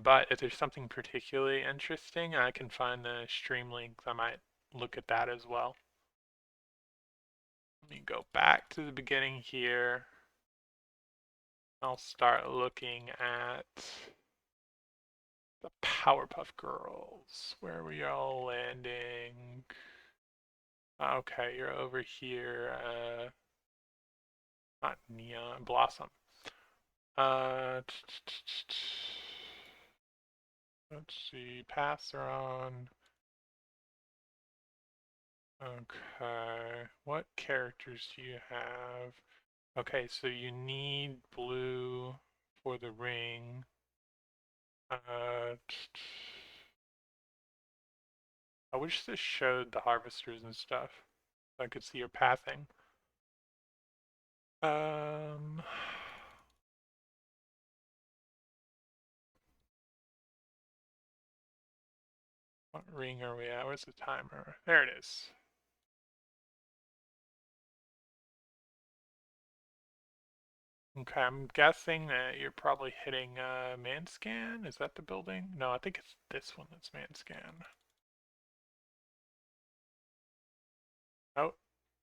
But if there's something particularly interesting, I can find the stream links. I might look at that as well. Let me go back to the beginning here. I'll start looking at the Powerpuff Girls. Where are we all landing? Okay, you're over here. Not Neon, Blossom. Uh, let's see, pass are on. Okay, what characters do you have? Okay, so you need blue for the ring. I wish this showed the harvesters and stuff, so I could see your pathing. Um, what ring are we at? Where's the timer? There it is. Okay, I'm guessing that you're probably hitting Manscan. Is that the building? No, I think it's this one that's Manscan. Oh,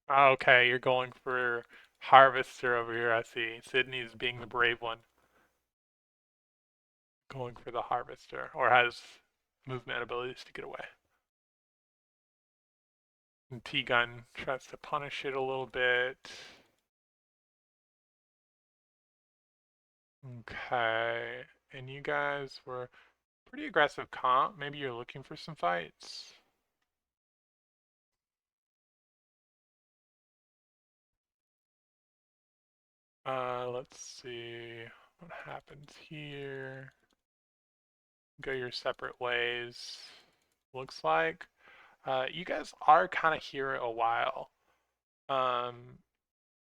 okay, you're going for Harvester over here, I see. Sydney's being the brave one, going for the Harvester, or has movement abilities to get away. And T-Gun tries to punish it a little bit. Okay, and you guys were pretty aggressive comp. Maybe you're looking for some fights. Let's see what happens here. Go your separate ways. Looks like you guys are kind of here a while. Um,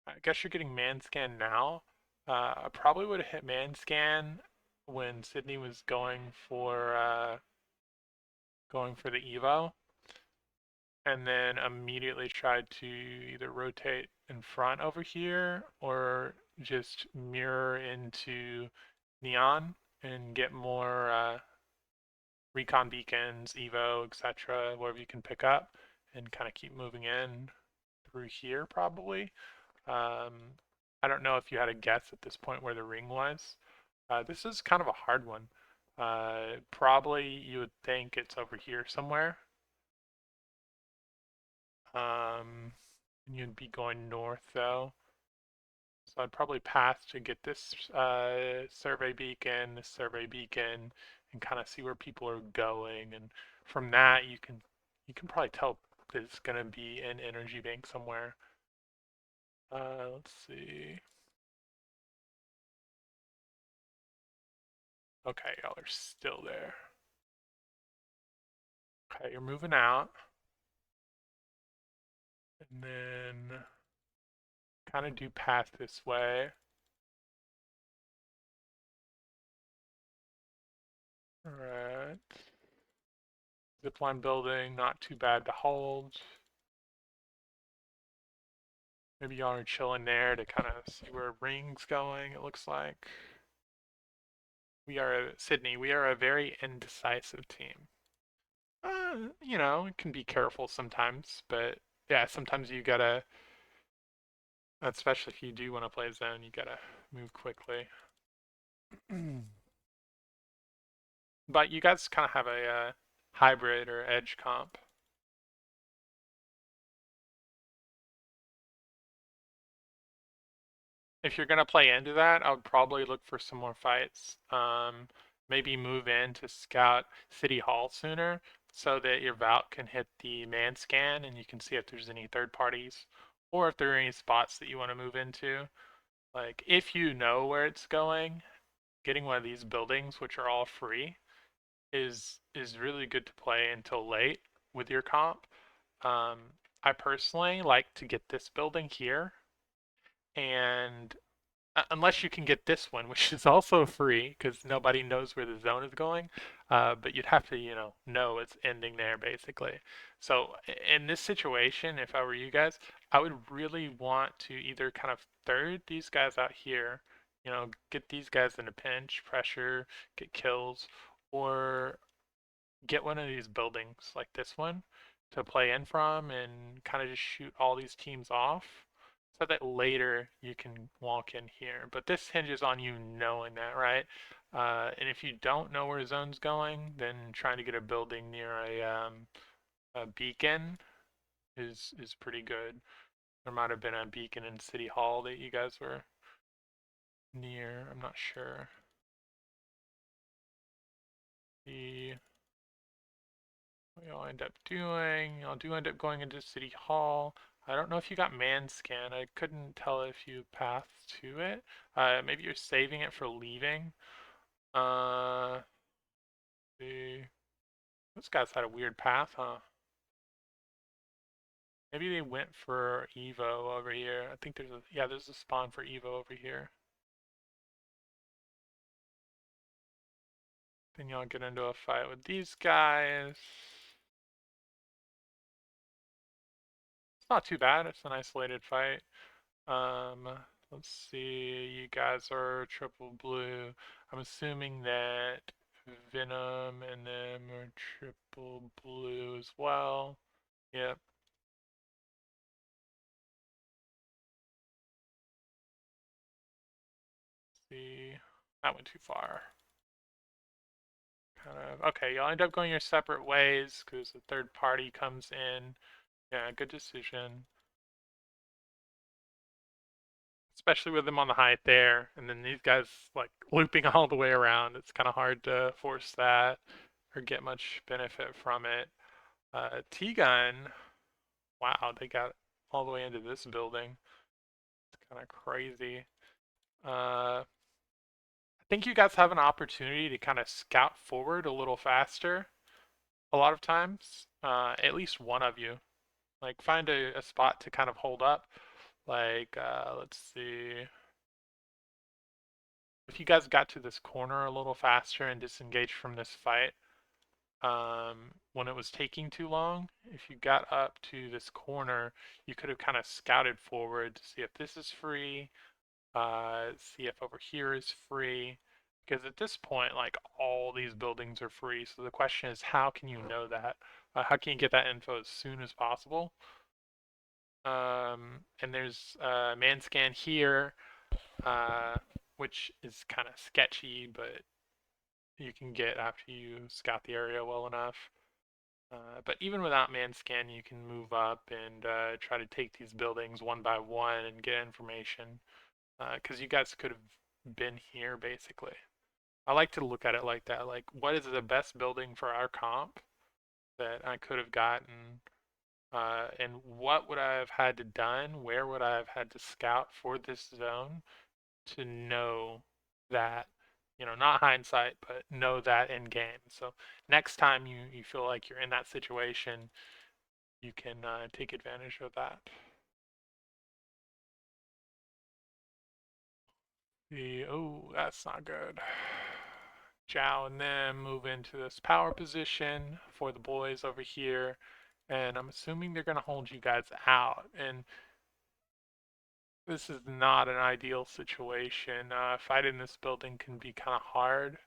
I guess you're getting man scan now. I probably would have hit man scan when Sydney was going for the Evo, and then immediately tried to either rotate in front over here or just mirror into Neon and get more recon beacons, Evo, etc., wherever you can pick up, and kind of keep moving in through here probably. Um, I don't know if you had a guess at this point where the ring was. This is kind of a hard one. Probably you would think it's over here somewhere. You'd be going north though. So I'd probably pass to get this survey beacon, and kind of see where people are going. And from that, you can probably tell there's gonna be an energy bank somewhere. Let's see. Okay, y'all are still there. Okay, you're moving out, and then kind of do path this way. All right. Zipline building, not too bad to hold. Maybe y'all are chilling there to kind of see where ring's going, it looks like. Sydney, we are a very indecisive team. You can be careful sometimes, but yeah, sometimes you gotta, especially if you do want to play zone, you gotta move quickly. But you guys kind of have a hybrid or edge comp. If you're gonna play into that, I would probably look for some more fights. Maybe move in to scout City Hall sooner so that your Vault can hit the man scan and you can see if there's any third parties or if there are any spots that you want to move into. Like if you know where it's going, getting one of these buildings, which are all free, is really good to play until late with your comp. Um, I personally like to get this building here and unless you can get this one, which is also free because nobody knows where the zone is going, but you'd have to, know it's ending there basically. So in this situation, if I were you guys, I would really want to either kind of third these guys out here, get these guys in a pinch, pressure, get kills, or get one of these buildings like this one to play in from and kind of just shoot all these teams off so that later you can walk in here. But this hinges on you knowing that, right? And if you don't know where zone's going, then trying to get a building near a beacon is pretty good. There might have been a beacon in City Hall that you guys were near. I'm not sure. The what y'all end up doing. Y'all do end up going into City Hall. I don't know if you got man scan. I couldn't tell if you passed to it. Maybe you're saving it for leaving. Uh, the those guys had a weird path, huh? Maybe they went for Evo over here. I think there's a spawn for Evo over here. Then y'all get into a fight with these guys. It's not too bad. It's an isolated fight. Um, let's see. You guys are triple blue. I'm assuming that Venom and them are triple blue as well. Yep. See, that went too far. Kind of. Okay, y'all end up going your separate ways because the third party comes in. Yeah, good decision. Especially with them on the height there, and then these guys like looping all the way around. It's kind of hard to force that or get much benefit from it. T-Gun, wow, they got all the way into this building. It's kind of crazy. I think you guys have an opportunity to kind of scout forward a little faster a lot of times. At least one of you. Like, find a spot to kind of hold up. Like, let's see. If you guys got to this corner a little faster and disengaged from this fight, when it was taking too long, if you got up to this corner, you could have kind of scouted forward to see if this is free, see if over here is free. Because at this point, like all these buildings are free. So the question is, how can you know that? How can you get that info as soon as possible? And there's man scan here, uh, which is kind of sketchy, but you can get after you scout the area well enough. But even without man scan, you can move up and try to take these buildings one by one and get information. Because you guys could have been here basically. I like to look at it like that. Like, what is the best building for our comp that I could have gotten? And what would I have had to done? Where would I have had to scout for this zone to know that, not hindsight, but know that in game. So next time you feel like you're in that situation, you can take advantage of that. Oh, that's not good. Zhao and them move into this power position for the boys over here. And I'm assuming they're going to hold you guys out. And this is not an ideal situation. Fighting this building can be kind of hard.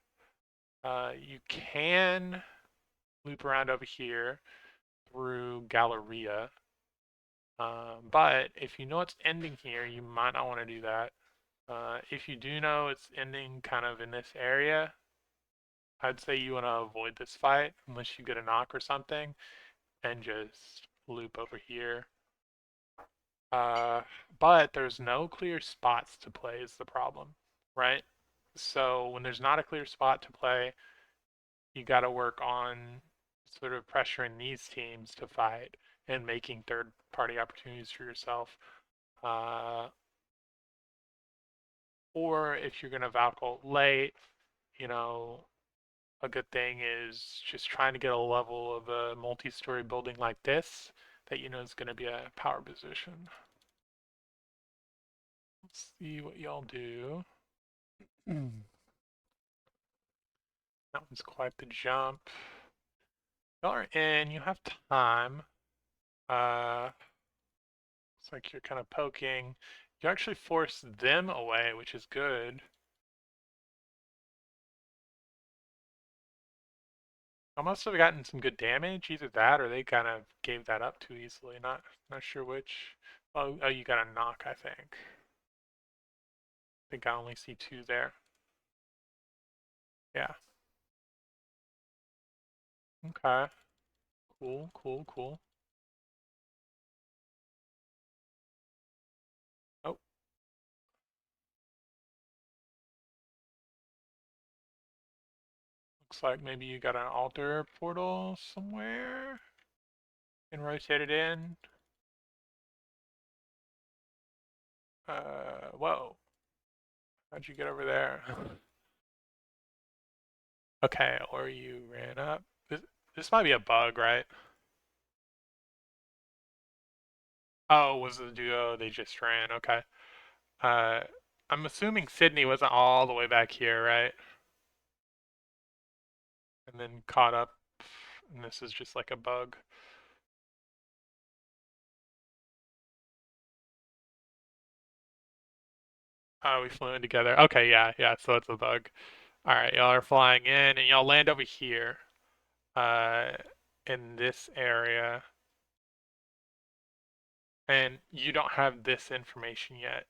You can loop around over here through Galleria. But if you know it's ending here, you might not want to do that. If you do know it's ending kind of in this area, I'd say you want to avoid this fight unless you get a knock or something and just loop over here. Uh, but there's no clear spots to play is the problem, right? So when there's not a clear spot to play, you got to work on sort of pressuring these teams to fight and making third party opportunities for yourself. Uh, or if you're going to Valkyl late, you know, a good thing is just trying to get a level of a multi-story building like this that you know is going to be a power position. Let's see what y'all do. That one's quite the jump. Y'all are in, you have time. Looks like you're kind of poking. You actually force them away, which is good. I must have gotten some good damage, either that or they kind of gave that up too easily. Not sure which. Oh, you got a knock, I think. I think I only see two there. Yeah. Okay. Cool, cool, cool. Oh, looks like maybe you got an altar portal somewhere and rotate it in. Whoa. How'd you get over there? Okay, or you ran up. This might be a bug, right? Oh, it was the duo they just ran. Okay. Uh, I'm assuming Sydney wasn't all the way back here, right? And then caught up, and this is just like a bug. Oh, we flew in together. Okay, yeah, yeah, so it's a bug. All right, y'all are flying in, and y'all land over here, uh, in this area, and you don't have this information yet.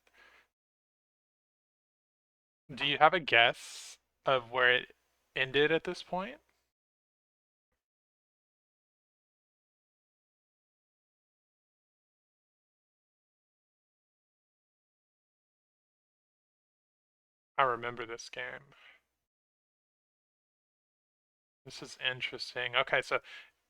Do you have a guess of where it ended at this point? I remember this game. This is interesting. Okay, so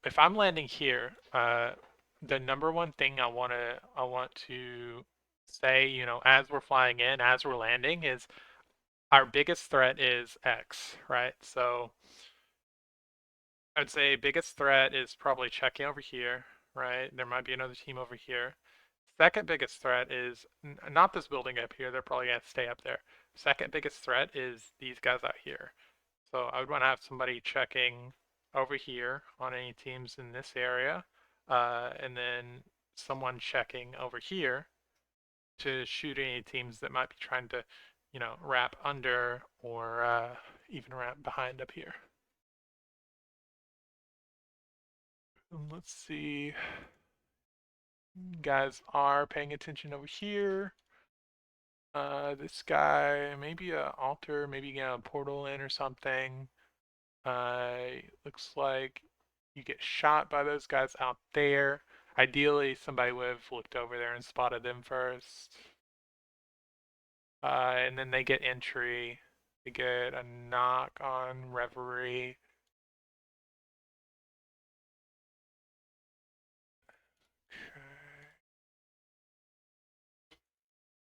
if I'm landing here, the number one thing I want to say, as we're flying in, as we're landing, is our biggest threat is X, right? So I'd say biggest threat is probably checking over here, right? There might be another team over here. Second biggest threat is not this building up here. They're probably gonna stay up there. Second biggest threat is these guys out here. So I would want to have somebody checking over here on any teams in this area, and then someone checking over here to shoot any teams that might be trying to, wrap under or even wrap behind up here. And let's see. Guys are paying attention over here. This guy, maybe a altar, maybe get a portal in or something. Looks like you get shot by those guys out there. Ideally, somebody would have looked over there and spotted them first. And then they get entry. They get a knock on Reverie. Okay.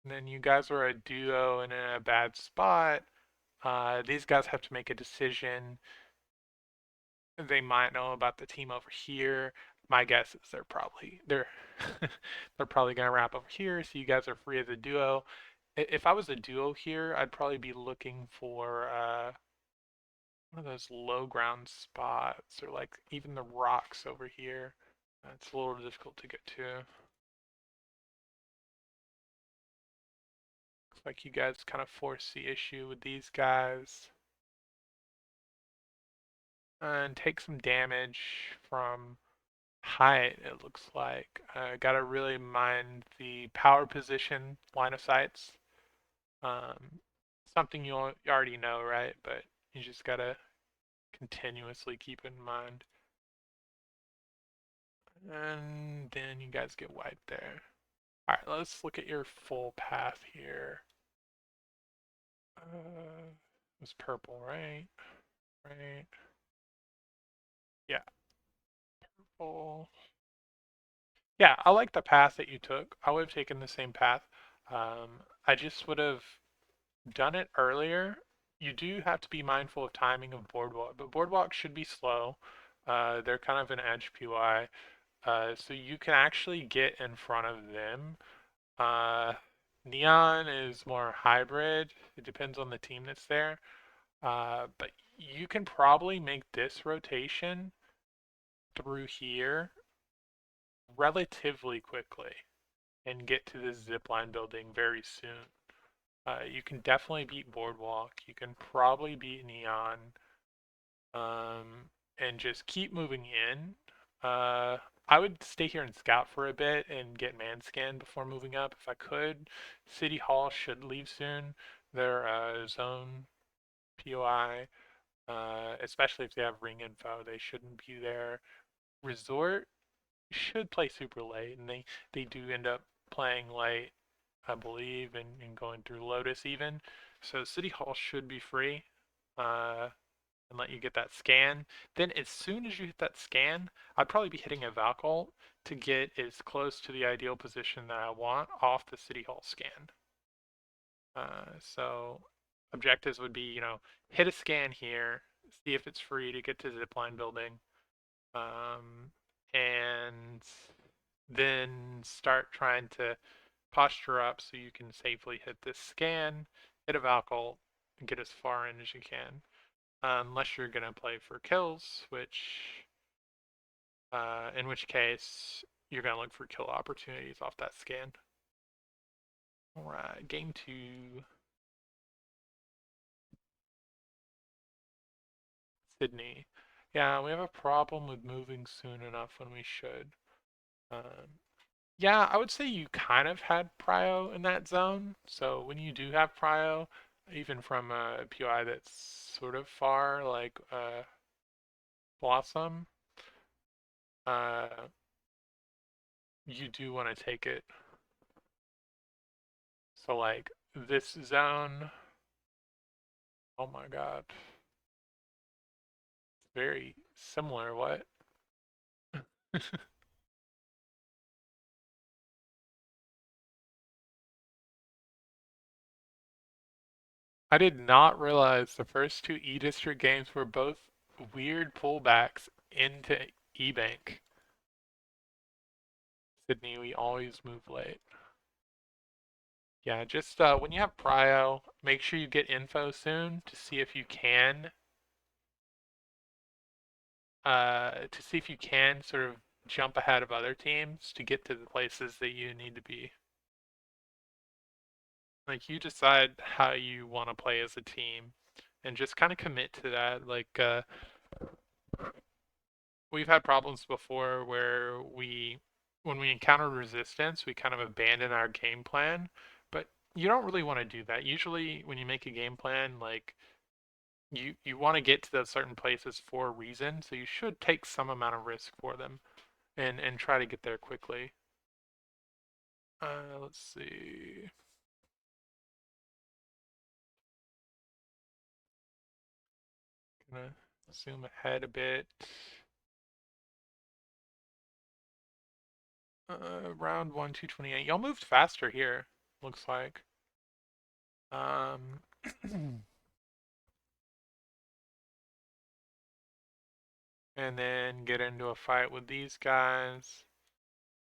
And then you guys are a duo and in a bad spot. These guys have to make a decision. They might know about the team over here. My guess is they're they're probably gonna wrap over here, so you guys are free as a duo. If I was a duo here, I'd probably be looking for one of those low ground spots or like even the rocks over here. It's a little difficult to get to. Looks like you guys kind of force the issue with these guys and take some damage from height, it looks like. Gotta really mind the power position line of sights. Um, Something you already know, right? But you just gotta continuously keep in mind. And then you guys get wiped there. Alright, let's look at your full path here. It was purple, right? Right. Yeah, purple. Yeah, I like the path that you took. I would have taken the same path. I just would have done it earlier. You do have to be mindful of timing of boardwalk, but boardwalk should be slow. They're kind of an edge PY, so you can actually get in front of them. Uh, Neon is more hybrid. It depends on the team that's there. But you can probably make this rotation through here relatively quickly and get to this zipline building very soon. You can definitely beat Boardwalk. You can probably beat Neon. Um, and just keep moving in. Uh, I would stay here and scout for a bit and get man scan before moving up if I could. City Hall should leave soon. Their zone POI, especially if they have ring info, they shouldn't be there. Resort should play super late, and they do end up playing late, I believe, and going through Lotus even. So City Hall should be free. And let you get that scan. Then as soon as you hit that scan, I'd probably be hitting a Valcolt to get as close to the ideal position that I want off the City Hall scan. So objectives would be, hit a scan here, see if it's free to get to the zipline building, and then start trying to posture up so you can safely hit this scan, hit a Valcolt, and get as far in as you can. Unless you're gonna play for kills, in which case you're gonna look for kill opportunities off that scan. All right, game two, Sydney. Yeah, we have a problem with moving soon enough when we should. Um, yeah, I would say you kind of had prio in that zone. So when you do have prio, even from a POI that's sort of far, like Blossom, uh, you do want to take it. So like this zone, oh my god, it's very similar. What? I did not realize the first two E District games were both weird pullbacks into E Bank. Sydney, we always move late. Yeah, just when you have prio, make sure you get info soon to see if you can sort of jump ahead of other teams to get to the places that you need to be. Like you decide how you want to play as a team and just kind of commit to that. Like we've had problems before where when we encounter resistance, we kind of abandon our game plan, but you don't really want to do that. Usually when you make a game plan, like you want to get to those certain places for a reason, so you should take some amount of risk for them and try to get there quickly. Let's see. Gonna zoom ahead a bit. Round one, 228. Y'all moved faster here, looks like. Um, and then get into a fight with these guys.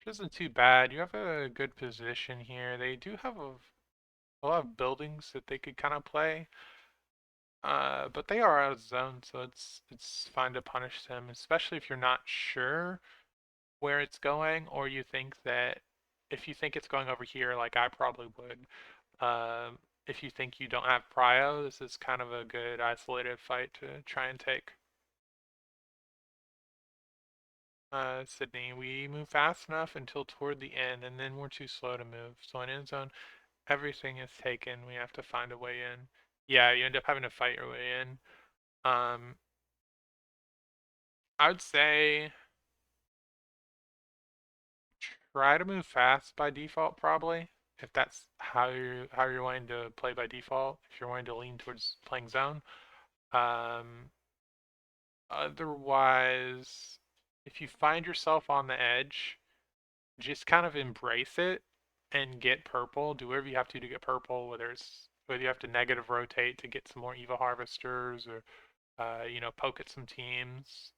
Which isn't too bad. You have a good position here. They do have a lot of buildings that they could kind of play. But they are out of zone, so it's fine to punish them, especially if you're not sure where it's going, or you think that if you think it's going over here, like I probably would, if you think you don't have prio, this is kind of a good isolated fight to try and take. Sydney, we move fast enough until toward the end, and then we're too slow to move. So in end zone, everything is taken. We have to find a way in. Yeah, you end up having to fight your way in. Um, I would say try to move fast by default, probably. If that's how you're wanting to play by default, if you're wanting to lean towards playing zone. Um, Otherwise, if you find yourself on the edge, just kind of embrace it and get purple. Do whatever you have to get purple, whether you have to negative rotate to get some more Eva harvesters or poke at some teams.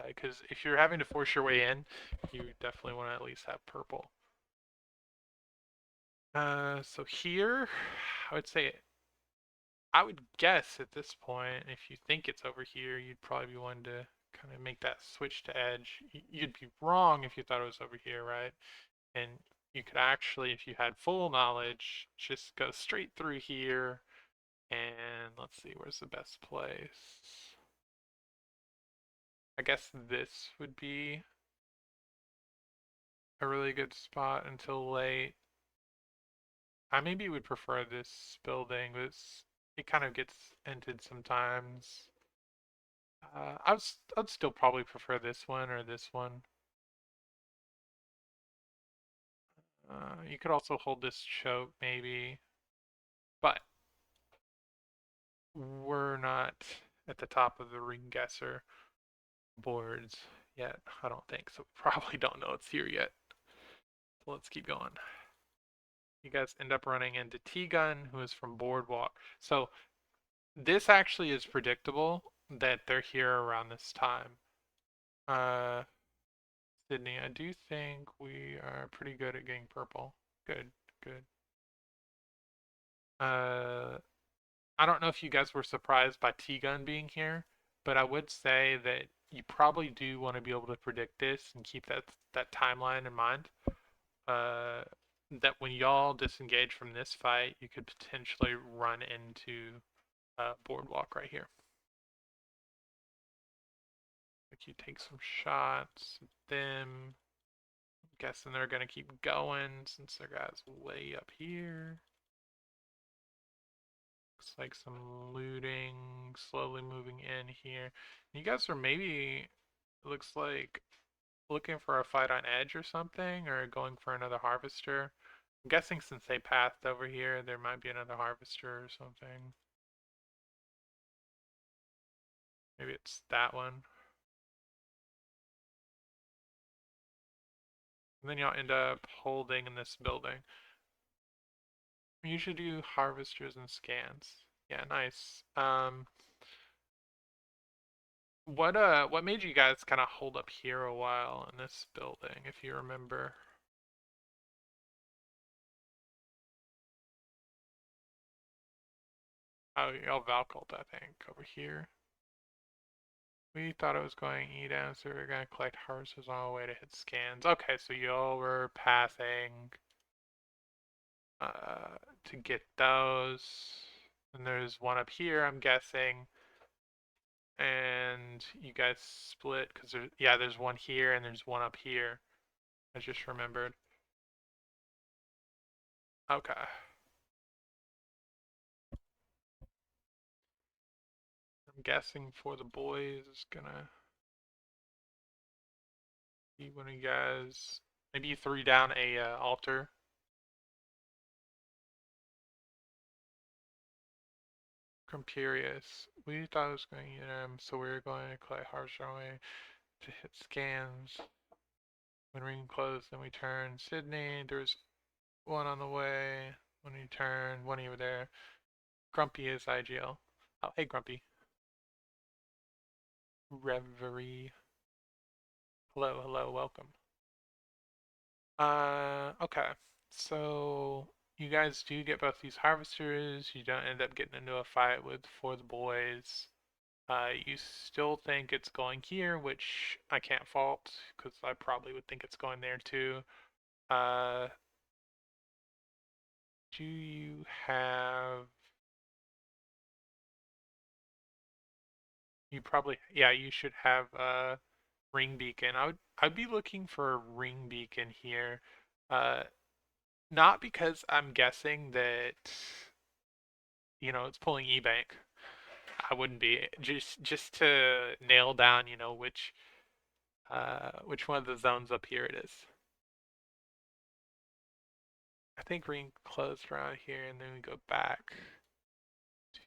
Because if you're having to force your way in, you definitely want to at least have purple. So here, I would say, I would guess at this point, if you think it's over here, you'd probably be wanting to kind of make that switch to edge. You'd be wrong if you thought it was over here, right? And you could actually, if you had full knowledge, just go straight through here. And let's see, where's the best place? I guess this would be a really good spot until late. I maybe would prefer this building, but it kind of gets ended sometimes. I'd still probably prefer this one or this one. You could also hold this choke maybe, but we're not at the top of the ring guesser boards yet. I don't think so. We probably don't know it's here yet. So let's keep going. You guys end up running into T-Gun, who is from Boardwalk. So this actually is predictable that they're here around this time. Uh, Sydney, I do think we are pretty good at getting purple. Good, good. Uh, I don't know if you guys were surprised by T-Gun being here, but I would say that you probably do want to be able to predict this and keep that timeline in mind. Uh, that when y'all disengage from this fight, you could potentially run into Boardwalk right here. Like you take some shots at them. I'm guessing they're gonna keep going since their guy's way up here. Looks like some looting, slowly moving in here. You guys are maybe, it looks like, looking for a fight on edge or something, or going for another harvester. I'm guessing since they pathed over here, there might be another harvester or something. Maybe it's that one. And then y'all end up holding in this building. You should do harvesters and scans. Yeah, nice. What made you guys kind of hold up here a while in this building, if you remember? Oh, y'all Valcult, I think, over here. We thought it was going E down, so we were gonna collect harvesters on the way to hit scans. Okay, so y'all were passing to get those. And there's one up here, I'm guessing. And you guys split because there's one here and there's one up here. I just remembered. Okay. I'm guessing for the boys is gonna be one of you guys. Maybe you threw down a altar. Curious. We thought it was going to get him, so we were going to collect harvest our way to hit scans. When ring closed, then we turned. Sydney, there's one on the way. When we turn, one over there. Grumpy is IGL. Oh, hey Grumpy. Reverie. Hello, hello, welcome. Okay. So you guys do get both these harvesters. You don't end up getting into a fight with for the boys. You still think it's going here, which I can't fault because I probably would think it's going there too. Uh, do you have? You probably, yeah, you should have a ring beacon. I'd be looking for a ring beacon here. Uh, Not because I'm guessing that it's pulling E-Bank. I wouldn't be just to nail down which one of the zones up here it is. I think ring closed around here and then we go back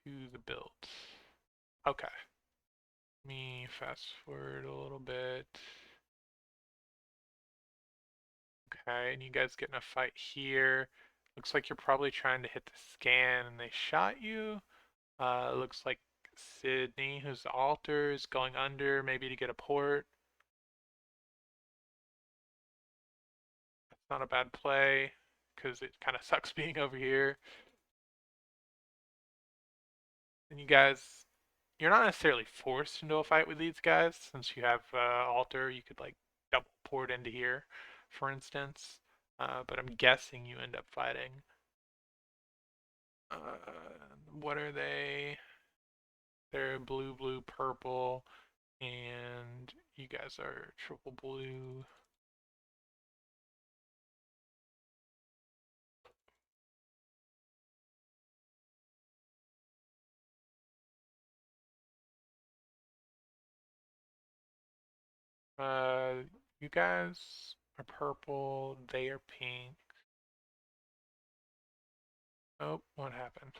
to the build. Okay. Let me fast forward a little bit. Okay, and you guys get in a fight here. Looks like you're probably trying to hit the scan and they shot you. Looks like Sydney, who's the altar, is going under maybe to get a port. It's not a bad play because it kind of sucks being over here. And you guys, you're not necessarily forced into a fight with these guys since you have altar. You could like double port into here, for instance. But I'm guessing you end up fighting. What are they? They're blue, blue, purple, and guys are triple blue. Uh, you guys are purple. They are pink. Oh, what happened?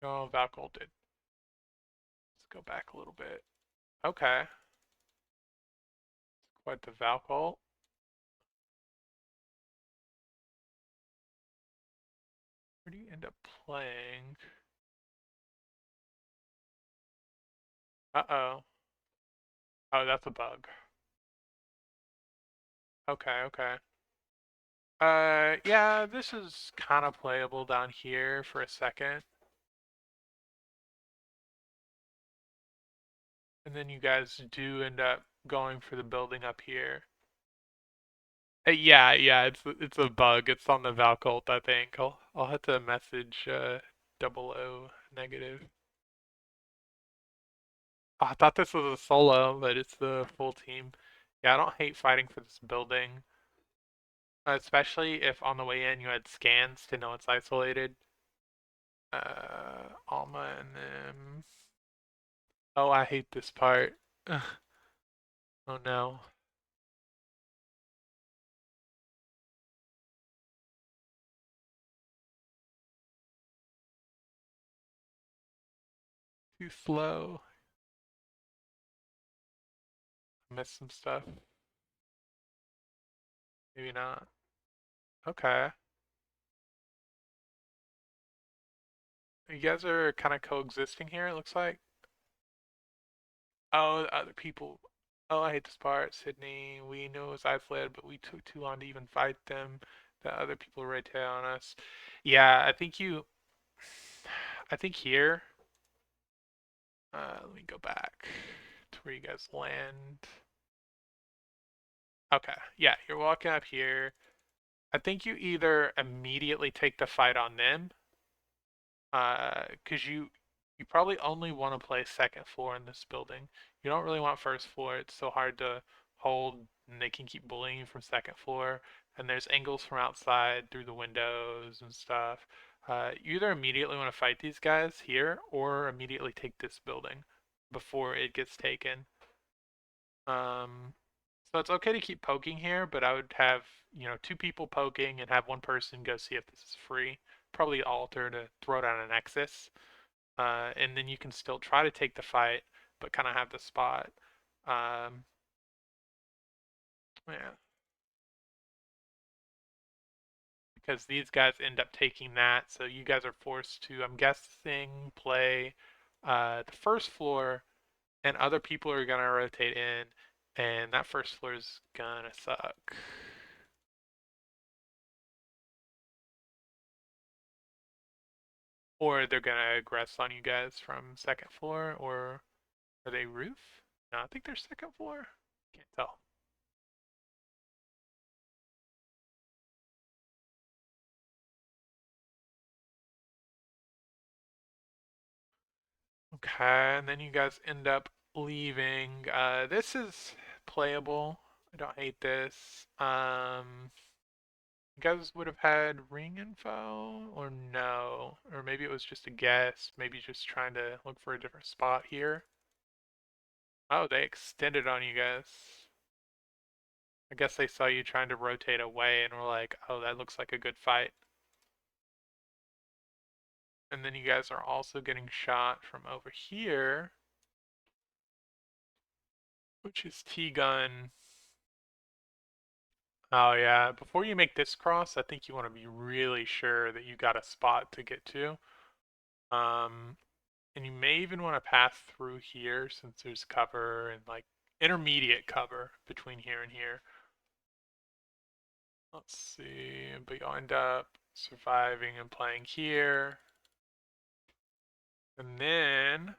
Oh, Valkyl did. Let's go back a little bit. Okay, quite the Valkyl. Where do you end up playing? Uh-oh. Oh, that's a bug. Okay, okay. Yeah, this is kind of playable down here for a second. And then you guys do end up going for the building up here. Yeah, yeah, it's a bug. It's on the Valcult, I think. I'll have to message double O negative. Oh, I thought this was a solo, but it's the full team. Yeah, I don't hate fighting for this building, especially if on the way in you had scans to know it's isolated. Alma and them. Oh, I hate this part. Oh no. Too slow. Missed some stuff. Maybe not. Okay. You guys are kind of coexisting here, it looks like. Oh, the other people. Oh, I hate this part. Sydney, we knew it was isolated, but we took too long to even fight them. The other people rotate on us. Yeah, I think here, let me go back to where you guys land. Okay, yeah, you're walking up here. I think you either immediately take the fight on them, because you probably only want to play second floor in this building. You don't really want first floor. It's so hard to hold, and they can keep bullying you from second floor. And there's angles from outside through the windows and stuff. You either immediately want to fight these guys here, or immediately take this building before it gets taken. Um, so it's okay to keep poking here, but I would have, two people poking and have one person go see if this is free. Probably alter to throw down a nexus. And then you can still try to take the fight, but kind of have the spot. Um, yeah, because these guys end up taking that, so you guys are forced to, I'm guessing, play the first floor, and other people are gonna rotate in, and that first floor is gonna suck. Or they're gonna aggress on you guys from second floor, or are they roof? No, I think they're second floor. Can't tell. Okay, and then you guys end up leaving. This is playable. I don't hate this. You guys would have had ring info or no? Or maybe it was just a guess. Maybe just trying to look for a different spot here. Oh, they extended on you guys. I guess they saw you trying to rotate away and were like, oh, that looks like a good fight. And then you guys are also getting shot from over here, which is T-gun. Oh yeah, before you make this cross, I think you want to be really sure that you got a spot to get to. Um, and you may even want to pass through here since there's cover and like intermediate cover between here and here. Let's see, but you'll end up surviving and playing here. And then,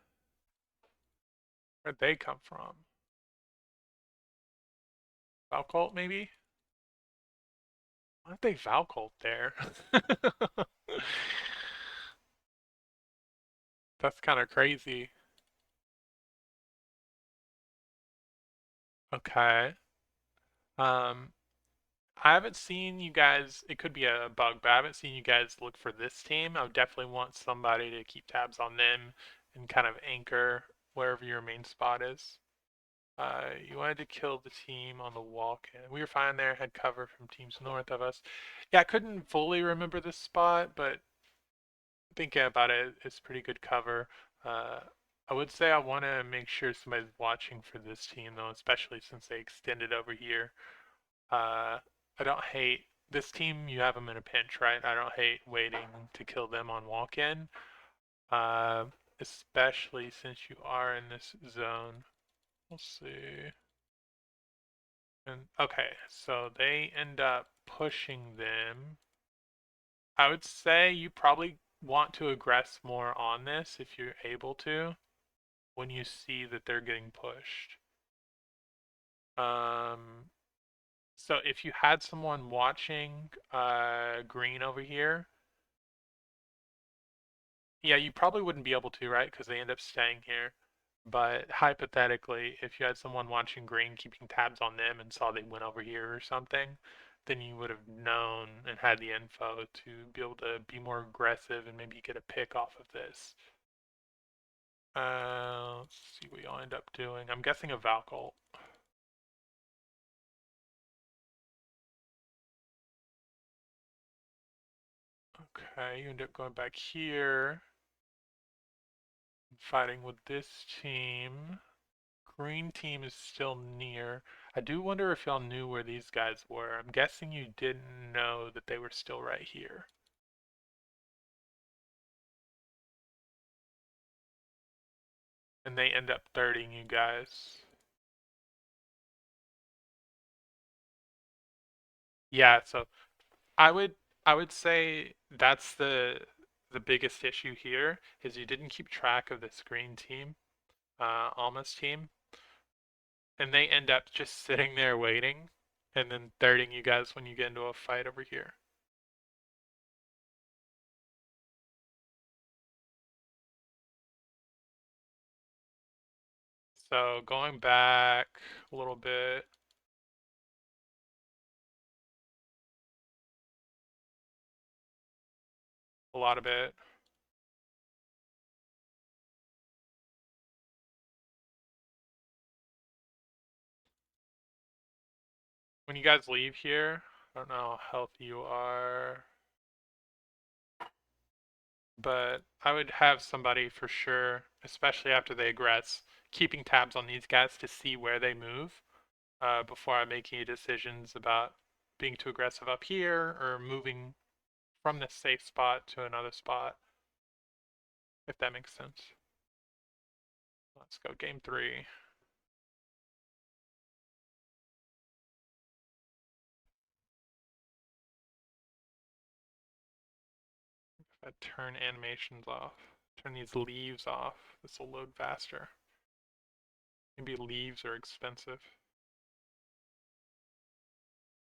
where'd they come from? Valcolt maybe? Why did they Valcolt there? That's kind of crazy. Okay. Um, I haven't seen you guys, it could be a bug, but I haven't seen you guys look for this team. I would definitely want somebody to keep tabs on them and kind of anchor wherever your main spot is. You wanted to kill the team on the walk-in. We were fine there, had cover from teams north of us. Yeah, I couldn't fully remember this spot, but thinking about it, it's pretty good cover. Uh, I would say I want to make sure somebody's watching for this team, though, especially since they extended over here. I don't hate this team. You have them in a pinch, right? I don't hate waiting to kill them on walk-in, uh, especially since you are in this zone. We'll see. And okay, so they end up pushing them. I would say you probably want to aggress more on this if you're able to when you see that they're getting pushed. Um, so if you had someone watching green over here, yeah, you probably wouldn't be able to, right? Because they end up staying here. But hypothetically, if you had someone watching green, keeping tabs on them, and saw they went over here or something, then you would have known and had the info to be able to be more aggressive and maybe get a pick off of this. Let's see what you'll end up doing. I'm guessing a Valcolt. Okay, you end up going back here, fighting with this team. Green team is still near. I do wonder if y'all knew where these guys were. I'm guessing you didn't know that they were still right here. And they end up thirding you guys. Yeah, so I would I would say that's the biggest issue here is you didn't keep track of this green team, Alma's team, and they end up just sitting there waiting and then thirding you guys when you get into a fight over here. So going back a little bit, a lot of it. When you guys leave here, I don't know how healthy you are, but I would have somebody for sure, especially after they aggress, keeping tabs on these guys to see where they move before I make any decisions about being too aggressive up here or moving from this safe spot to another spot, if that makes sense. Let's go game three. If I turn animations off, turn these leaves off, this will load faster. Maybe leaves are expensive.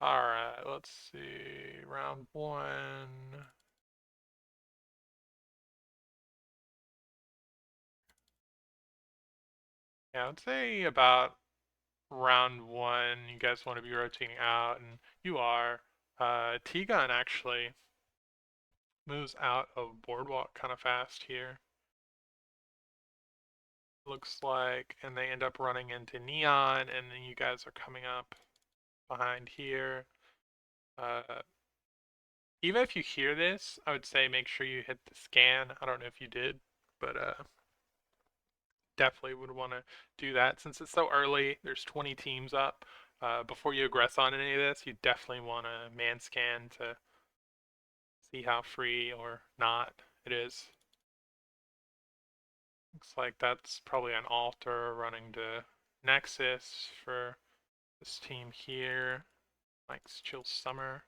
Alright, let's see. Round one. Yeah, I'd say about round one, you guys want to be rotating out, and you are. T-Gun actually moves out of Boardwalk kind of fast here. Looks like, and they end up running into Neon, and then you guys are coming up behind here. Uh, Even if you hear this, I would say make sure you hit the scan. I don't know if you did, but definitely would want to do that since it's so early. There's 20 teams up. Before you aggress on any of this, you definitely want to man scan to see how free or not it is. Looks like that's probably an altar running to Nexus for this team here. Mike's Chill Summer.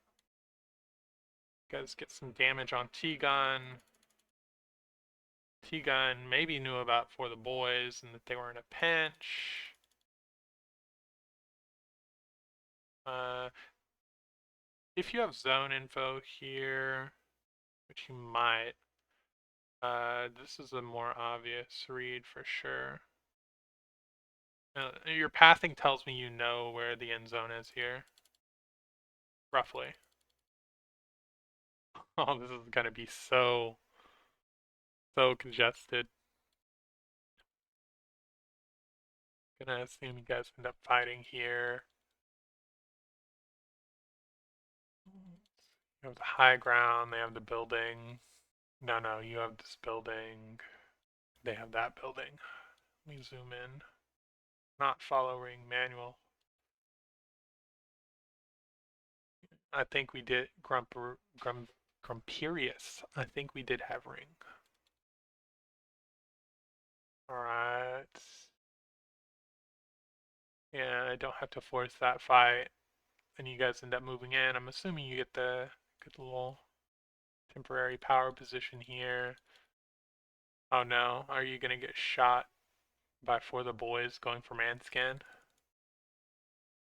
You guys get some damage on T-Gun. T-Gun maybe knew about For the Boys and that they were in a pinch. Uh, if you have zone info here, which you might, this is a more obvious read for sure. Your pathing tells me you know where the end zone is here, roughly. Oh, this is gonna be so congested. Gonna assume you guys end up fighting here. You have the high ground, they have the building. No, no, you have this building. They have that building. Let me zoom in. Not following manual. I think we did Grumperius. I think we did have ring. Alright. Yeah, I don't have to force that fight. And you guys end up moving in. I'm assuming you get the good little temporary power position here. Oh no, are you gonna get shot by For the Boys going for man scan?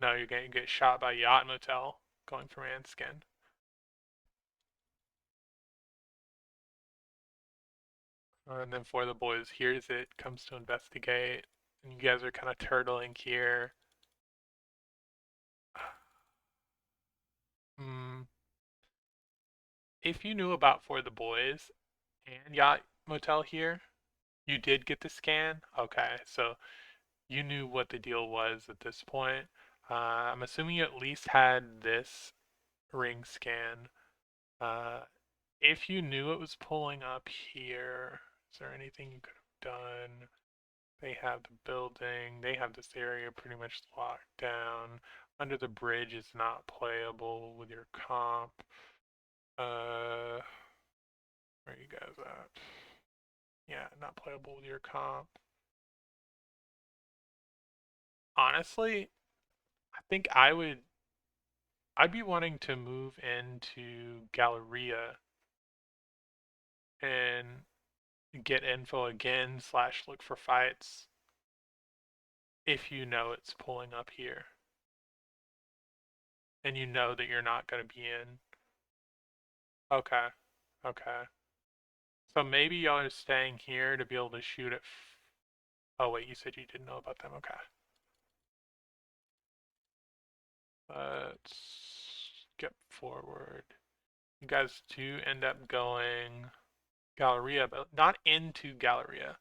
No, you're gonna get shot by Yacht Motel going for man scan. And then For the Boys hears it, comes to investigate, and you guys are kind of turtling here. Hmm. If you knew about For the Boys and Yacht Motel here, you did get the scan? Okay, so you knew what the deal was at this point. I'm assuming you at least had this ring scan. Uh, if you knew it was pulling up here, is there anything you could have done? They have the building. They have this area pretty much locked down. Under the bridge is not playable with your comp. Where are you guys at? Yeah, not playable with your comp. Honestly, I think I'd be wanting to move into Galleria and get info again slash look for fights if you know it's pulling up here and you know that you're not going to be in. Okay, okay. So maybe y'all are staying here to be able to shoot at. Oh wait, you said you didn't know about them. Okay. Let's skip forward. You guys do end up going Galleria, but not into Galleria.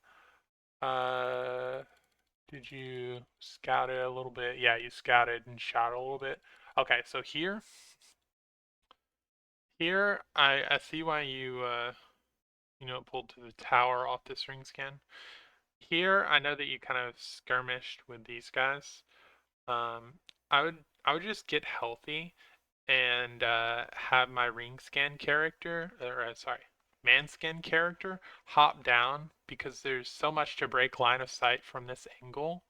Uh, did you scout it a little bit? Yeah, you scouted and shot a little bit. Okay, so here I see why you pulled to the tower off this ring scan. Here I know that you kind of skirmished with these guys. Um, I would just get healthy and have my ring scan character, or sorry, man scan character hop down because there's so much to break line of sight from this angle.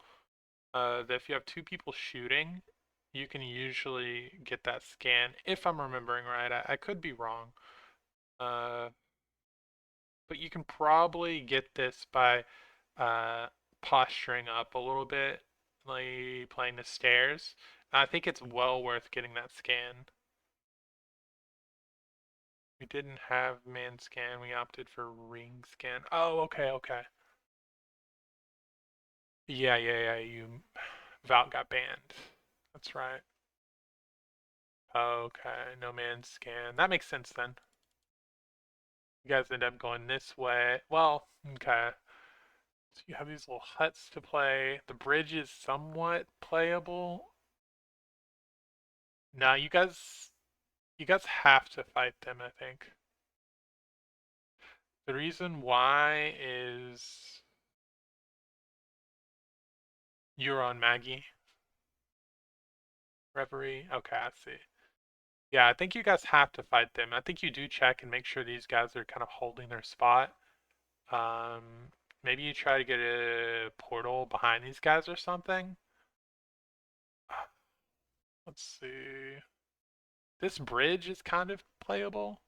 That if you have two people shooting, you can usually get that scan. If I'm remembering right, I could be wrong. Uh, but you can probably get this by uh, posturing up a little bit, like playing the stairs. I think it's well worth getting that scan. We didn't have man scan. We opted for ring scan. Oh, okay, okay. Yeah, yeah, yeah. Valk got banned. That's right. Okay, no man scan. That makes sense then. You guys end up going this way. Well, okay. So you have these little huts to play. The bridge is somewhat playable. Now you guys have to fight them, I think. The reason why is you're on Maggie, Reverie. Okay, I see. Yeah, I think you guys have to fight them. I think you do check and make sure these guys are kind of holding their spot. Maybe you try to get a portal behind these guys or something. Let's see. This bridge is kind of playable,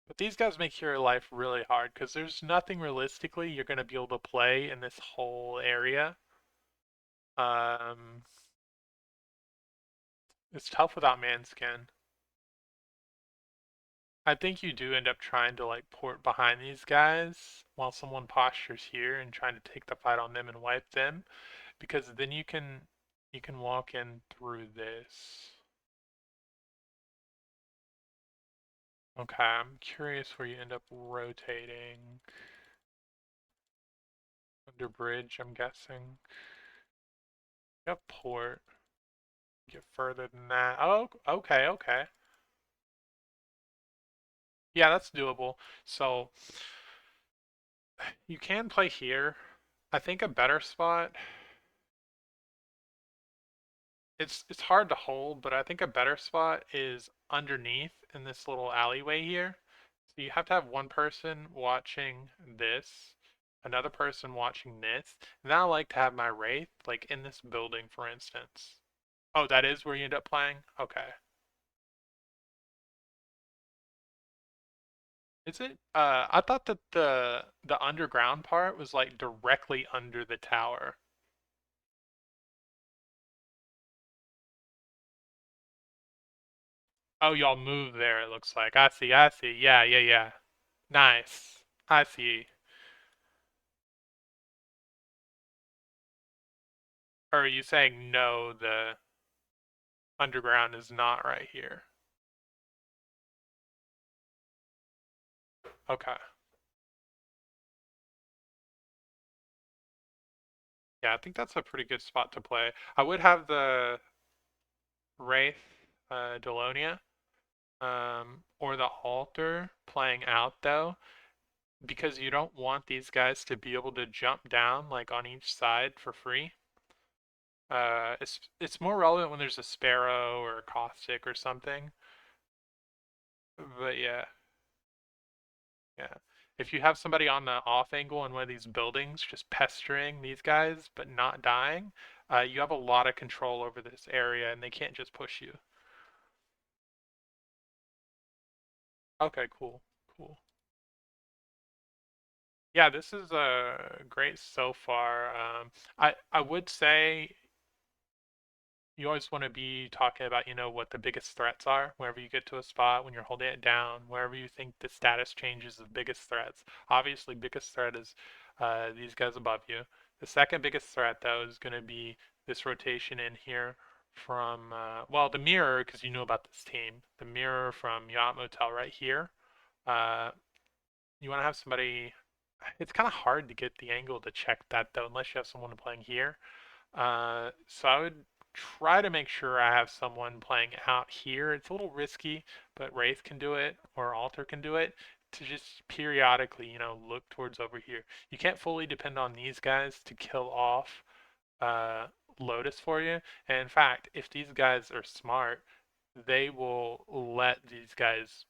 but these guys make your life really hard because there's nothing realistically you're going to be able to play in this whole area. Um, it's tough without Manskin. I think you do end up trying to like port behind these guys while someone postures here and trying to take the fight on them and wipe them because then you can walk in through this. Okay, I'm curious where you end up rotating. Under bridge, I'm guessing. You have port. Get further than that. Oh, okay, okay. Yeah, that's doable. So you can play here. I think a better spot. It's hard to hold, but I think a better spot is underneath in this little alleyway here. So you have to have one person watching this, another person watching this, and I like to have my Wraith like in this building, for instance. Oh, that is where you end up playing? Okay. Is it? I thought that the underground part was like directly under the tower. Oh, y'all moved there, it looks like. I see, I see. Yeah, yeah, yeah. Nice. I see. Or are you saying no, the underground is not right here? Okay. Yeah, I think that's a pretty good spot to play. I would have the Wraith, Delonia, or the Altar playing out though, because you don't want these guys to be able to jump down like on each side for free. It's more relevant when there's a Sparrow or a Caustic or something. But yeah, yeah. If you have somebody on the off angle in one of these buildings just pestering these guys but not dying, you have a lot of control over this area and they can't just push you. Okay, cool, cool. Yeah, this is great so far. I would say you always want to be talking about, what the biggest threats are whenever you get to a spot, when you're holding it down, wherever you think the status changes of biggest threats. Obviously, biggest threat is these guys above you. The second biggest threat, though, is going to be this rotation in here from, well, the mirror, because you know about this team, the mirror from Yacht Motel right here. Uh, you want to have somebody. It's kind of hard to get the angle to check that, though, unless you have someone playing here. So I would try to make sure I have someone playing out here. It's a little risky, but Wraith can do it or Alter can do it to just periodically, look towards over here. You can't fully depend on these guys to kill off uh, Lotus for you. And in fact, if these guys are smart, they will let these guys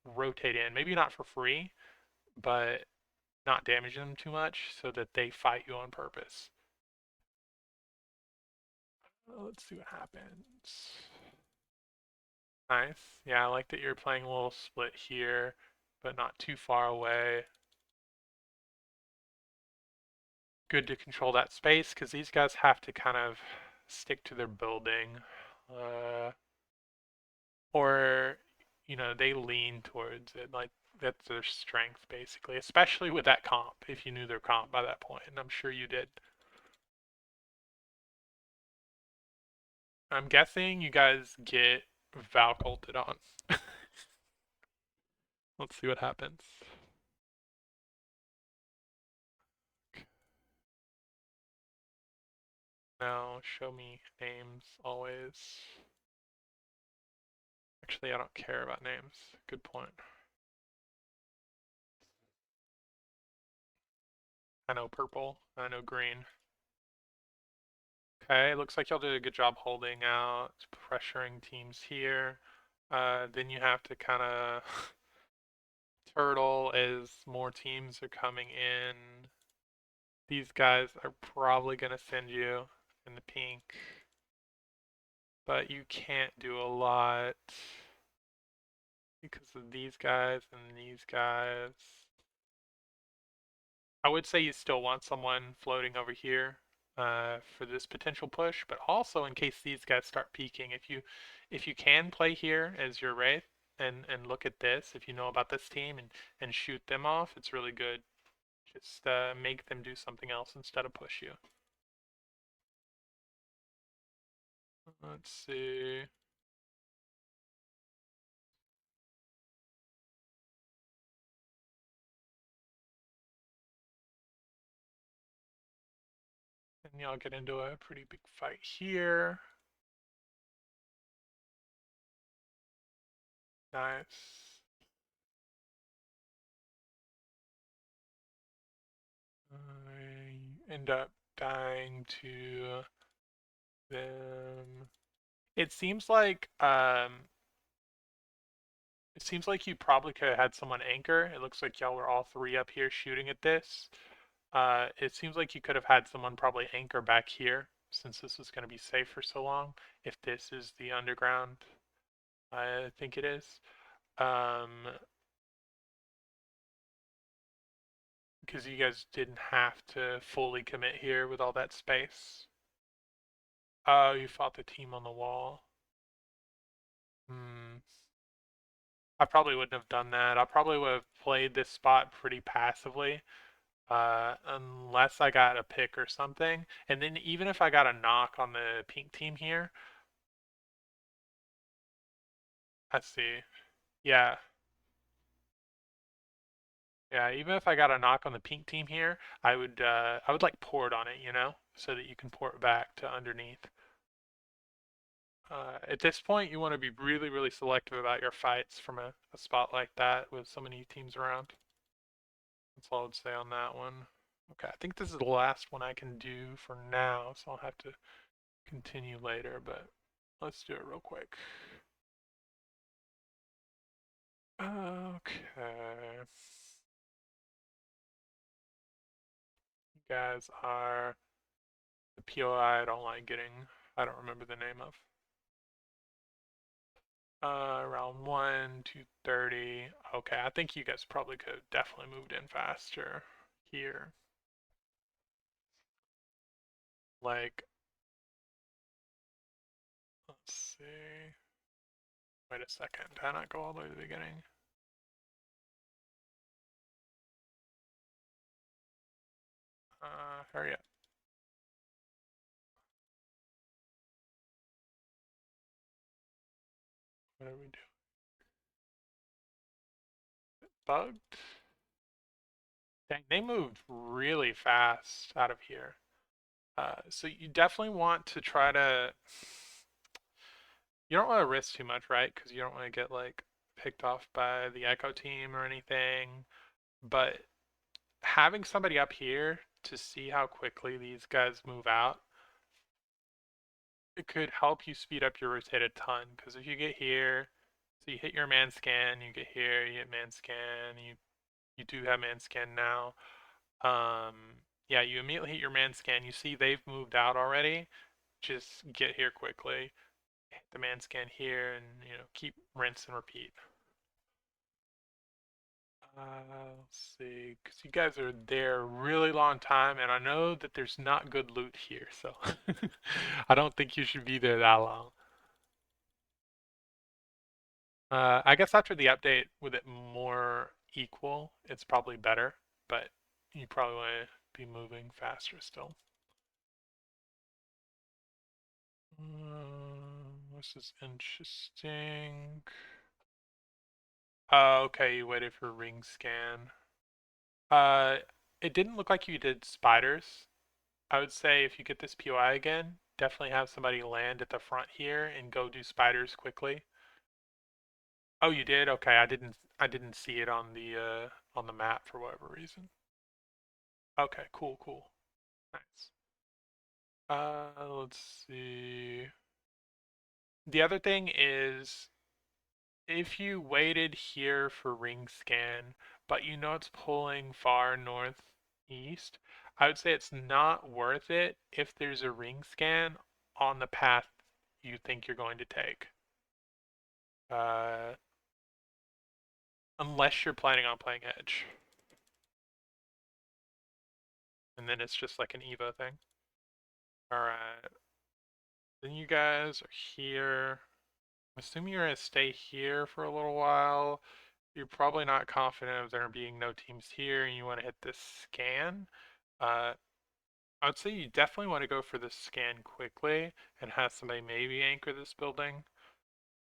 rotate in. Maybe not for free, but not damage them too much so that they fight you on purpose. Let's see what happens. Nice. Yeah, I like that you're playing a little split here, but not too far away. Good to control that space because these guys have to kind of stick to their building. Uh, or, they lean towards it. Like, that's their strength, basically, especially with that comp, if you knew their comp by that point, and I'm sure you did. I'm guessing you guys get Valk ulted on. Let's see what happens. Now, show me names always. Actually, I don't care about names. Good point. I know purple. I know green. Okay, looks like y'all did a good job holding out, pressuring teams here. Then you have to kind of turtle as more teams are coming in. These guys are probably going to send you in the pink, but you can't do a lot because of these guys and these guys. I would say you still want someone floating over here for this potential push, but also in case these guys start peeking. If you can play here as your Wraith and look at this, if you know about this team and shoot them off, it's really good. Just make them do something else instead of push you. Let's see. And y'all get into a pretty big fight here. Nice. I end up dying to them. It seems like you probably could have had someone anchor. It looks like y'all were all three up here shooting at this. It seems like you could have had someone probably anchor back here since this is going to be safe for so long. If this is the underground, I think it is. Um, because you guys didn't have to fully commit here with all that space. Oh, you fought the team on the wall. Hmm. I probably wouldn't have done that. I probably would have played this spot pretty passively, unless I got a pick or something. And then even if I got a knock on the pink team here, I see. Yeah, yeah. Even if I got a knock on the pink team here, I would like port on it, so that you can port back to underneath. At this point, you want to be really, really selective about your fights from a spot like that with so many teams around. That's all I would say on that one. Okay, I think this is the last one I can do for now, so I'll have to continue later, but let's do it real quick. Okay. You guys are the POI I don't like getting, I don't remember the name of. Round 1, 230. Okay, I think you guys probably could have definitely moved in faster here. Like, let's see. Wait a second. Did I not go all the way to the beginning? Hurry up. What do we do? Bugged? Dang, they moved really fast out of here. So you definitely want to try to. You don't want to risk too much, right? Because you don't want to get like picked off by the Echo team or anything. But having somebody up here to see how quickly these guys move out, it could help you speed up your rotate a ton. Because if you get here, so you hit your man scan, you get here, you hit man scan, you do have man scan now. Yeah, you immediately hit your man scan. You see they've moved out already. Just get here quickly, hit the man scan here, and keep rinse and repeat. Let's see, because you guys are there a really long time, and I know that there's not good loot here, so I don't think you should be there that long. I guess after the update with it more equal, it's probably better, but you probably want to be moving faster still. This is interesting. Oh, okay, you waited for ring scan. Uh, it didn't look like you did spiders. I would say if you get this POI again, definitely have somebody land at the front here and go do spiders quickly. Oh, you did? Okay, I didn't see it on the map for whatever reason. Okay, cool, cool. Nice. Let's see. The other thing is if you waited here for ring scan, but you know it's pulling far northeast, I would say it's not worth it if there's a ring scan on the path you think you're going to take. Uh, unless you're planning on playing Edge. And then it's just like an Evo thing. Alright. Then you guys are here. I'm assuming you're going to stay here for a little while. You're probably not confident of there being no teams here and you want to hit this scan. Uh, I'd say you definitely want to go for the scan quickly and have somebody maybe anchor this building.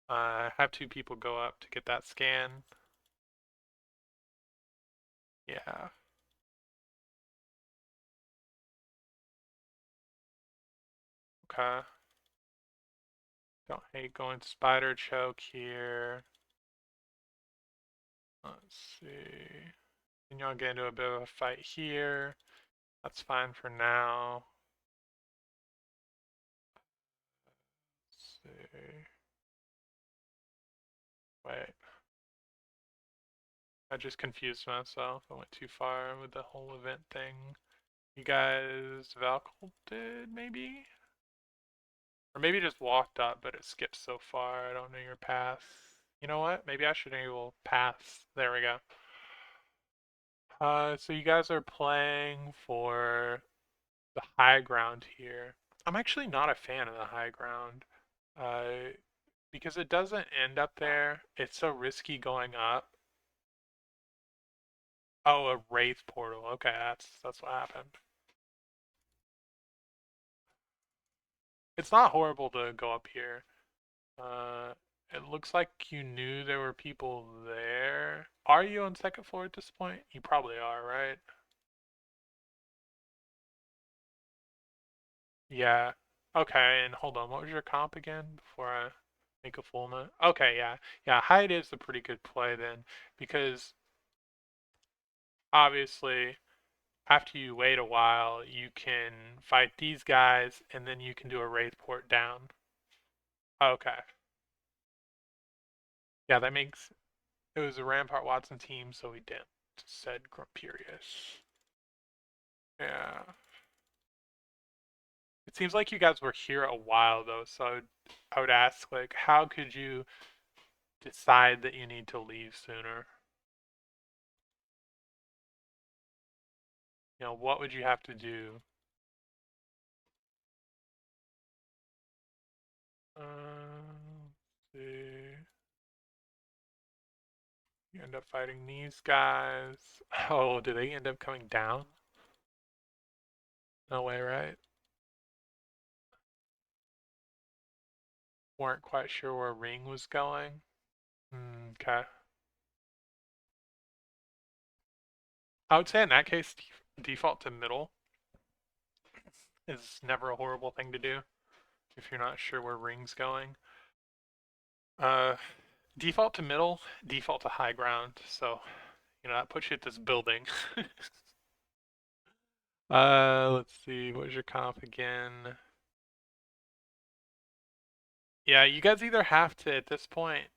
Have two people go up to get that scan. Yeah. Okay. Don't hate going spider choke here. Let's see. And y'all get into a bit of a fight here. That's fine for now. Let's see. Wait. I just confused myself. I went too far with the whole event thing. You guys Valculted, maybe? Or maybe just walked up, but it skipped so far. I don't know your path. You know what? Maybe I should enable paths. There we go. So you guys are playing for the high ground here. I'm actually not a fan of the high ground. Uh, because it doesn't end up there. It's so risky going up. Oh, a wraith portal. Okay, that's what happened. It's not horrible to go up here. Uh, it looks like you knew there were people there. Are you on second floor at this point? You probably are, right? Yeah. Okay, and hold on, what was your comp again before I make a full note? Okay, yeah. Yeah, height is a pretty good play then, because obviously after you wait a while, you can fight these guys and then you can do a wraith port down. Okay. Yeah, that makes it was a Rampart Watson team, so we didn't, said Grumperius. Yeah. It seems like you guys were here a while though, so I would ask like how could you decide that you need to leave sooner? You know, what would you have to do? Let's see. You end up fighting these guys. Oh, do they end up coming down? No way, right? Weren't quite sure where Ring was going. Okay. I would say in that case, default to middle is never a horrible thing to do if you're not sure where Ring's going. Uh, default to middle, default to high ground. So, that puts you at this building. Let's see. What was your comp again? Yeah, you guys either have to, at this point,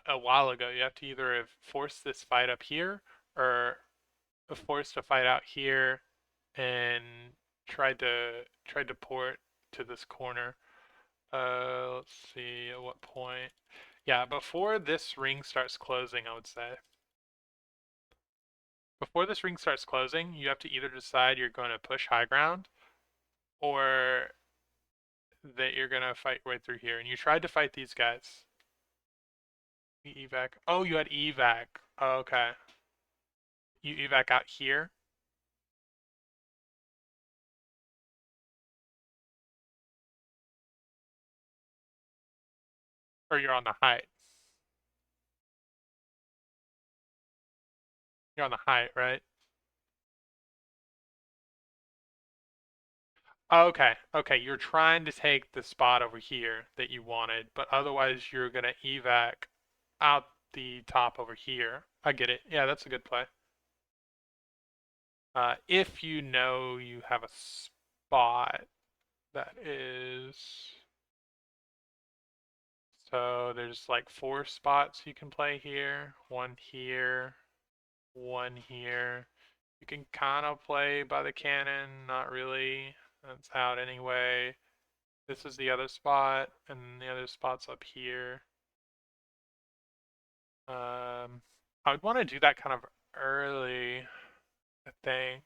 a while ago, you have to either have forced this fight up here or forced a fight out here and tried to port to this corner. Let's see at what point. Yeah, before this ring starts closing, I would say. Before this ring starts closing, you have to either decide you're going to push high ground or that you're going to fight right through here. And you tried to fight these guys. Evac. Oh, you had evac. Oh, okay. You evac out here? Or you're on the height? You're on the height, right? Okay, okay. You're trying to take the spot over here that you wanted, but otherwise you're gonna evac out the top over here. I get it. Yeah, that's a good play. If you know you have a spot that is, so there's like 4 spots you can play here. One here, one here. You can kind of play by the cannon, not really. That's out anyway. This is the other spot, and the other spot's up here. I would want to do that kind of early, I think.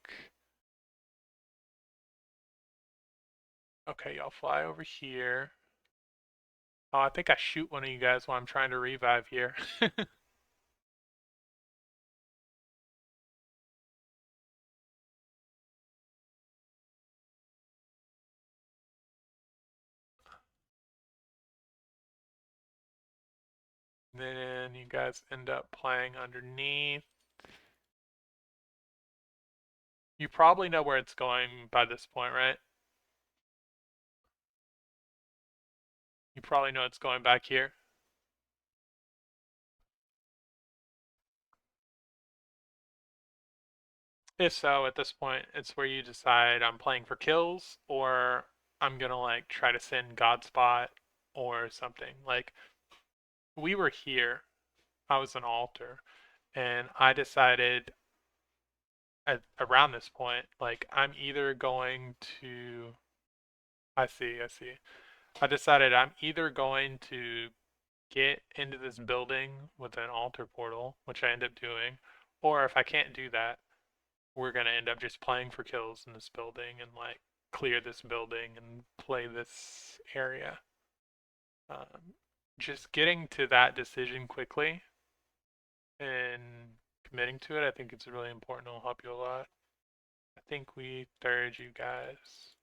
Okay, y'all fly over here. Oh, I think I shoot one of you guys while I'm trying to revive here. then you guys end up playing underneath. You probably know where it's going by this point, right? You probably know it's going back here. If so, at this point, it's where you decide I'm playing for kills or I'm gonna like try to send Godspot or something. Like we were here, I was an altar, and I decided at around this point, like I'm either going to I see. I decided I'm either going to get into this building with an altar portal, which I end up doing, or if I can't do that, we're gonna end up just playing for kills in this building and like clear this building and play this area. Um, just getting to that decision quickly and committing to it, I think it's really important. It'll help you a lot. I think we third you guys.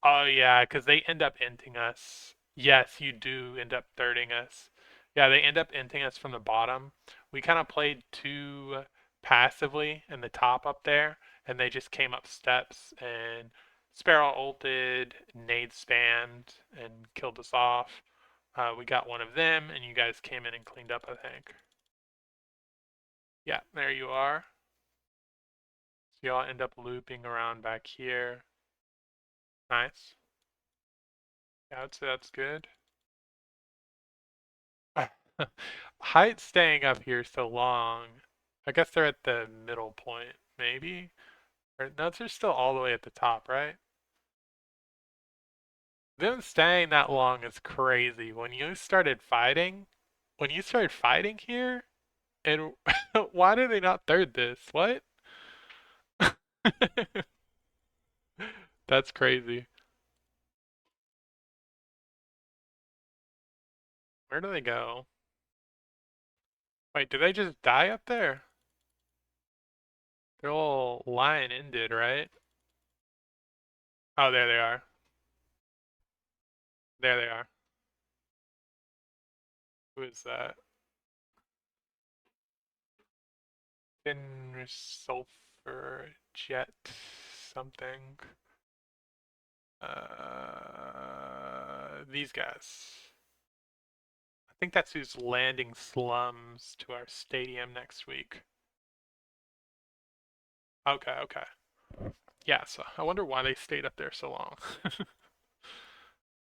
Oh yeah, because they end up inting us. Yes, you do end up thirding us. Yeah, they end up inting us from the bottom. We kind of played too passively in the top up there, and they just came up steps and Sparrow ulted, nade spammed, and killed us off. We got one of them, and you guys came in and cleaned up, I think. Yeah, there you are. So y'all end up looping around back here. Nice. Yeah, I'd say that's good. Height staying up here so long. I guess they're at the middle point, maybe? Or no, they're still all the way at the top, right? Them staying that long is crazy. When you started fighting here, and why did they not third this? What? That's crazy. Where do they go? Wait, did they just die up there? Their little line ended, right? Oh, there they are. There they are. Who is that? Thin sulfur jet something. These guys. I think that's who's landing slums to our stadium next week. Okay, okay. Yeah, so I wonder why they stayed up there so long.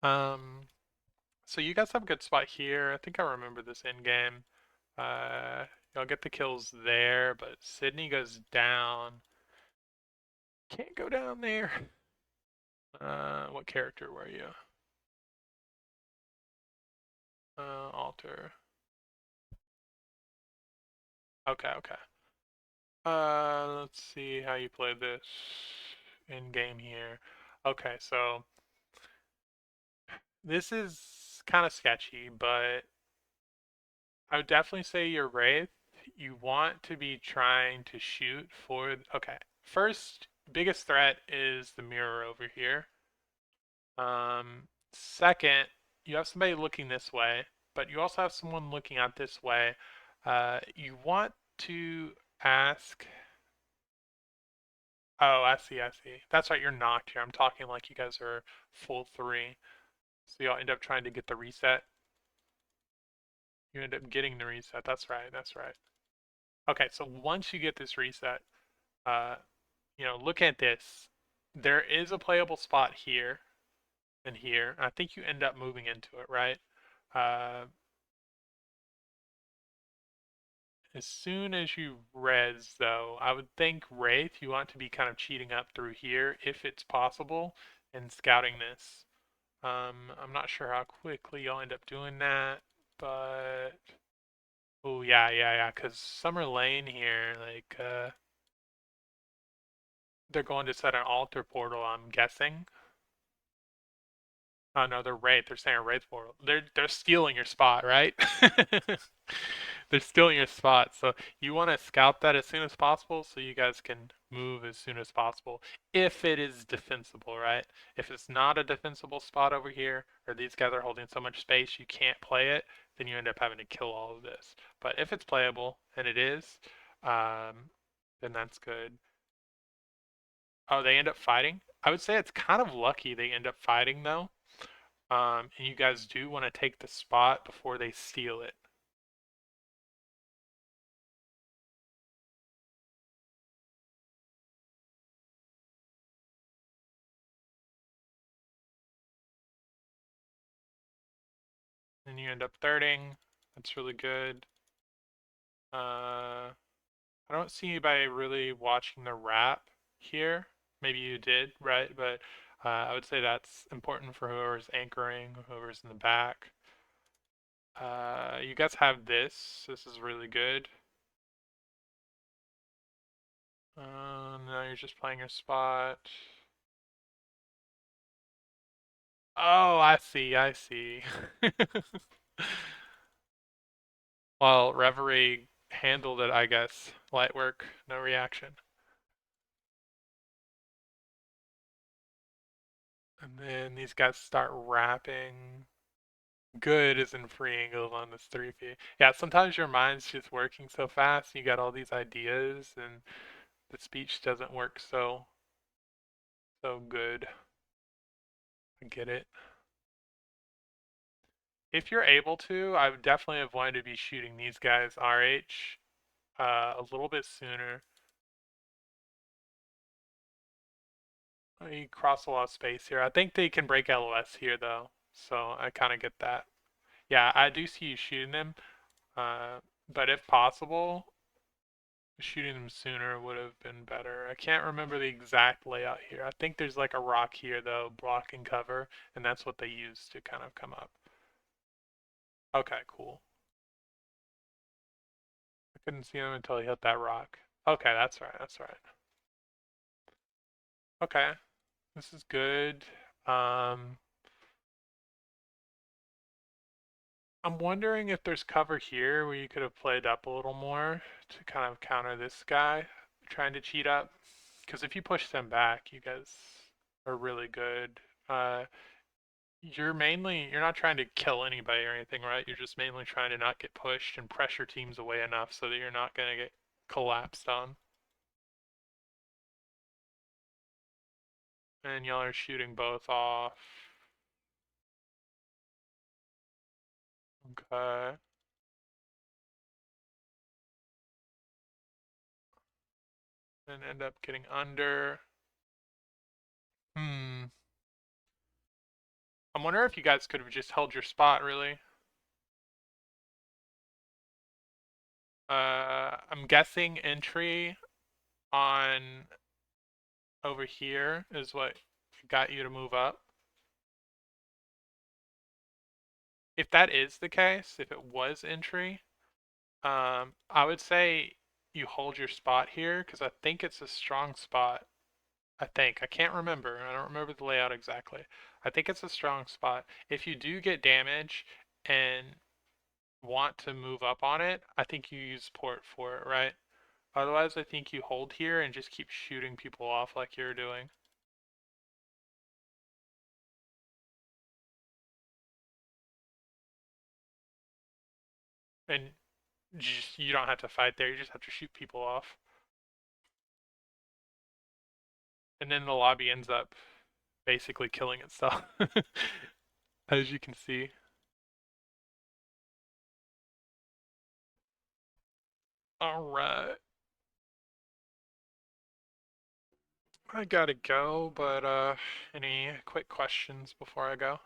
um, so you guys have a good spot here. I think I remember this in game. Y'all get the kills there, but Sydney goes down. Can't go down there. What character were you? Alter. Okay, okay. Let's see how you play this in game here. Okay, so this is kind of sketchy, but I would definitely say your Wraith, you want to be trying to shoot for. Okay, first, biggest threat is the mirror over here. Second, you have somebody looking this way, but you also have someone looking out this way. You want to ask. Oh, I see, I see. That's right, you're knocked here. I'm talking like you guys are full three. So y'all end up trying to get the reset. You end up getting the reset. That's right, that's right. Okay, so once you get this reset, uh, look at this. There is a playable spot here and here. I think you end up moving into it, right? Uh, as soon as you res, though, I would think Wraith, you want to be kind of cheating up through here if it's possible and scouting this. I'm not sure how quickly you'll end up doing that, but oh yeah, because Summer Lane here, like they're going to set an altar portal, I'm guessing. Oh no, they're Wraith. They're saying Wraith portal. They're stealing your spot, right? They're stealing your spot, so you want to scout that as soon as possible so you guys can move as soon as possible if it is defensible, right? If it's not a defensible spot over here, or these guys are holding so much space you can't play it, then you end up having to kill all of this. But if it's playable, and it is, then that's good. Oh, they end up fighting? I would say it's kind of lucky they end up fighting though. And you guys do want to take the spot before they steal it. And you end up thirding. That's really good. Uh, I don't see anybody really watching the wrap here. Maybe you did, right? But I would say that's important for whoever's anchoring, whoever's in the back. You guys have this. This is really good. Now you're just playing your spot. Oh, I see, I see. Well, Reverie handled it, I guess. Light work, no reaction. And then these guys start rapping. Good is in free angles on this 3P. Yeah, sometimes your mind's just working so fast, you got all these ideas, and the speech doesn't work so good. I get it. If you're able to, I would definitely have wanted to be shooting these guys RH a little bit sooner. You cross a lot of space here. I think they can break LOS here though, so I kind of get that. Yeah, I do see you shooting them, but if possible, shooting them sooner would have been better. I can't remember the exact layout here. I think there's like a rock here though, blocking cover, and that's what they use to kind of come up. Okay, cool. I couldn't see him until he hit that rock. Okay, that's right, that's right. Okay, this is good. Um, I'm wondering if there's cover here where you could have played up a little more to kind of counter this guy trying to cheat up. Because if you push them back, you guys are really good. Uh, you're not trying to kill anybody or anything, right? You're just mainly trying to not get pushed and pressure teams away enough so that you're not going to get collapsed on. And y'all are shooting both off. Okay. And end up getting under. Hmm. I'm wondering if you guys could have just held your spot, really. I'm guessing entry on over here is what got you to move up. If that is the case, if it was entry, I would say you hold your spot here because I think it's a strong spot. I think. I can't remember. I don't remember the layout exactly. I think it's a strong spot. If you do get damage and want to move up on it, I think you use port for it, right? Otherwise, I think you hold here and just keep shooting people off like you're doing. And you don't have to fight there, you just have to shoot people off. And then the lobby ends up basically killing itself, as you can see. Alright. I gotta go, but any quick questions before I go?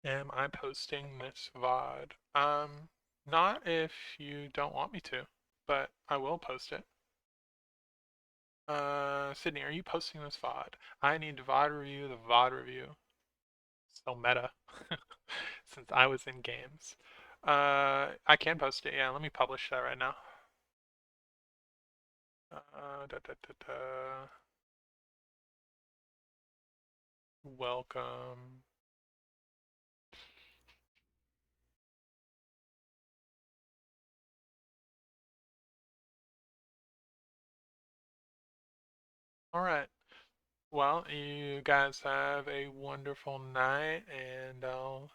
Am I posting this VOD? Not if you don't want me to, but I will post it. Sydney, are you posting this VOD? I need to VOD review the VOD review. So meta. Since I was in games. I can post it, yeah, let me publish that right now. Da, da, da, da. Welcome. All right. Well, you guys have a wonderful night, and I'll